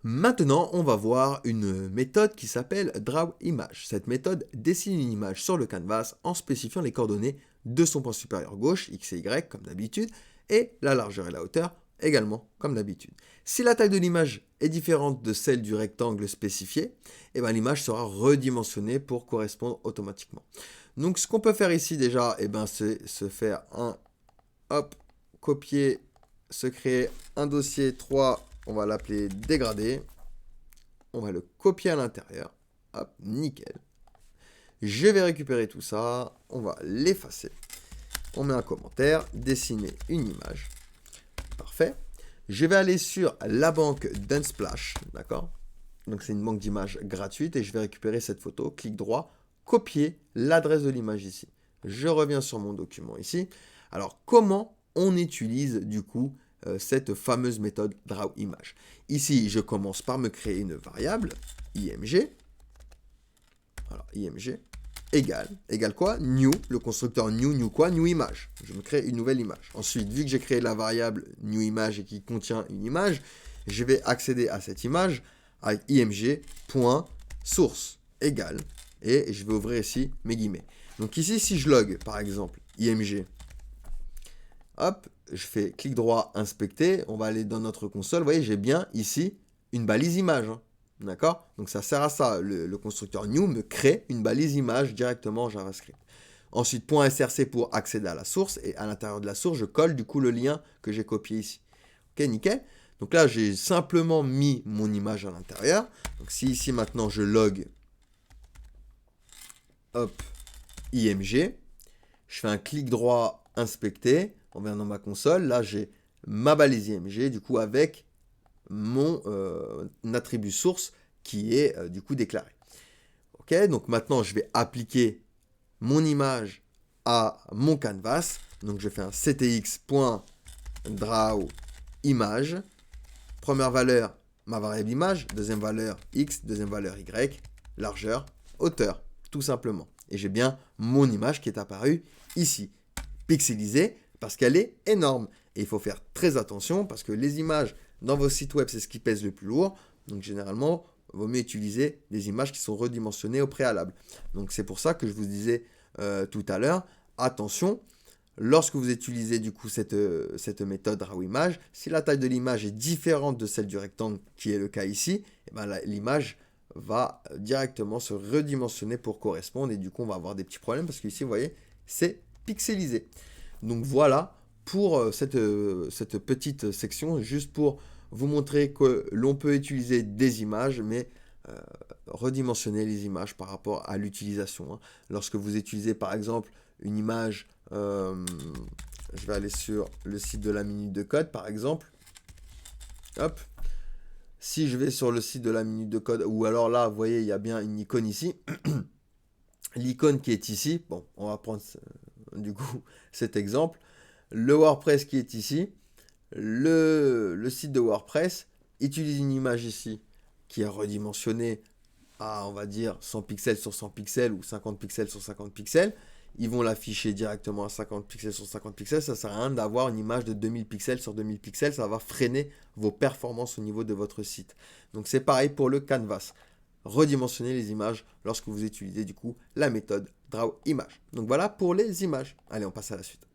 Maintenant, on va voir une méthode qui s'appelle drawImage. Cette méthode dessine une image sur le canvas en spécifiant les coordonnées de son point supérieur gauche, x et y comme d'habitude, et la largeur et la hauteur également comme d'habitude. Si la taille de l'image est différente de celle du rectangle spécifié, l'image sera redimensionnée pour correspondre automatiquement. Donc ce qu'on peut faire ici déjà, c'est se faire copier, se créer un dossier 3, on va l'appeler dégradé. On va le copier à l'intérieur. Hop, nickel. Je vais récupérer tout ça. On va l'effacer. On met un commentaire. Dessiner une image. Parfait. Je vais aller sur la banque d'Unsplash. D'accord? Donc c'est une banque d'images gratuite. Et je vais récupérer cette photo. Clic droit. Copier l'adresse de l'image ici. Je reviens sur mon document ici. Alors comment on utilise du coup cette fameuse méthode drawImage. Ici, je commence par me créer une variable, img. Alors, img égale quoi? New, le constructeur new quoi? New image. Je me crée une nouvelle image. Ensuite, vu que j'ai créé la variable new image et qui contient une image, je vais accéder à cette image avec img.source égale, et je vais ouvrir ici mes guillemets. Donc ici, si je log, par exemple, img, hop, je fais clic droit, inspecter, on va aller dans notre console, vous voyez, j'ai bien ici une balise image, hein. D'accord? Donc ça sert à ça, le constructeur new me crée une balise image directement en JavaScript. Ensuite, .src pour accéder à la source, et à l'intérieur de la source, je colle du coup le lien que j'ai copié ici. Ok, nickel. Donc là, j'ai simplement mis mon image à l'intérieur. Donc si ici maintenant je log, hop, img, je fais un clic droit, inspecter, on vient dans ma console, là j'ai ma balise img, du coup avec mon attribut source qui est du coup déclaré. Ok, donc maintenant je vais appliquer mon image à mon canvas, donc je fais un ctx.drawImage, première valeur, ma variable image, deuxième valeur x, deuxième valeur y, largeur, hauteur, tout simplement. Et j'ai bien mon image qui est apparue ici, pixelisée, parce qu'elle est énorme. Et il faut faire très attention, parce que les images dans vos sites web, c'est ce qui pèse le plus lourd. Donc généralement, il vaut mieux utiliser des images qui sont redimensionnées au préalable. Donc c'est pour ça que je vous disais tout à l'heure, attention, lorsque vous utilisez du coup cette méthode drawImage, si la taille de l'image est différente de celle du rectangle, qui est le cas ici, l'image va directement se redimensionner pour correspondre, et du coup on va avoir des petits problèmes, parce qu'ici vous voyez, c'est pixelisé. Donc voilà pour cette petite section, juste pour vous montrer que l'on peut utiliser des images, mais redimensionner les images par rapport à l'utilisation, hein. Lorsque vous utilisez par exemple une image, je vais aller sur le site de la minute de code par exemple, hop, si je vais sur le site de la minute de code, ou alors là vous voyez il y a bien une icône ici, l'icône qui est ici, bon on va prendre du coup cet exemple, le WordPress qui est ici, le site de WordPress utilise une image ici qui est redimensionnée à, on va dire, 100 pixels sur 100 pixels ou 50 pixels sur 50 pixels. Ils vont l'afficher directement à 50 pixels sur 50 pixels. Ça ne sert à rien d'avoir une image de 2000 pixels sur 2000 pixels. Ça va freiner vos performances au niveau de votre site. Donc c'est pareil pour le canvas. Redimensionner les images lorsque vous utilisez du coup la méthode drawImage. Donc voilà pour les images. Allez, on passe à la suite.